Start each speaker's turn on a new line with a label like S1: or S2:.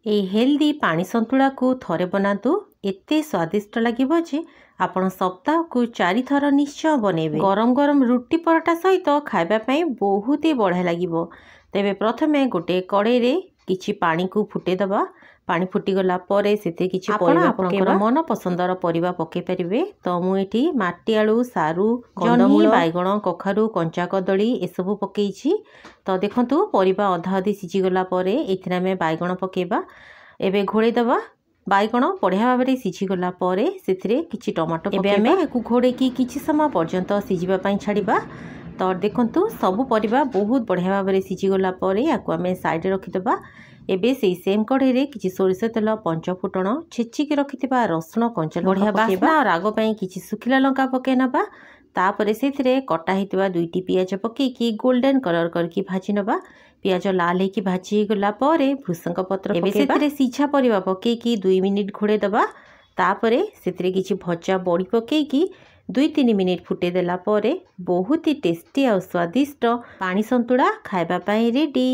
S1: এই हेल्दी पानी संतुला को थरे बनातु एते स्वादिष्ट लगिबो जे आपण सप्ताह को 4 थर निश्चय बनेबे। गरम गरम रुटी पराठा सहित खाइबा पई बहुत ही बढ़िया लगिबो। तेबे प्रथमे गोटे कड़ाई रे किछि पानी को फुटे दबा। पानी फुटी गला परे सेते किछि परिबा पकेबा। मन पसंदर परिबा पके परिबे। तो मु एठी माटी आलू, सारू, कंदमूल, बाइगण, कखारू, कंचा कदली ए सब पकेइछि। तो देखंतु परिबा अधा अधि सिझी गला परे एथिरा में बाइगण पकेबा। एबे घोड़े दबा। बाइगण बढ़िया भाव में सिझी गला परे सेथिरे किछि टमाटो पकेबा। एकु घोड़े की किछि समय पर्यंत सिझिबा पई छाड़िबा। तो देखंतु सब परिबा बहुत बढ़िया भाव में सिझी गला परे याकु आमे साइड रे रखिदबा। एबे सेई सेम कढ़ई रे किछि सोरिष तेल, पंच फुटण, छेचिकी रखिथिबा रसुण, कंचा बढ़िया बास्ना और राग पई किछि सुखिला लंका पके नबा। तापरे सेथिरे कटा हितबा 2टी पियाज पकेकी गोल्डन कलर करके भाजी नबा। पियाज लाल हेकी भाजी गला परे भृसंग पत्र एबे सेथिरे सिझा परिबा पकेकी 2 मिनिट घोड़े दबा। तापरे सेथिरे किछि भजा बड़ी पकेकी 2-3 मिनिट फुटे देला परे बहुत ही टेस्टी और स्वादिष्ट पानी संतुला खाइबा पई रेडी।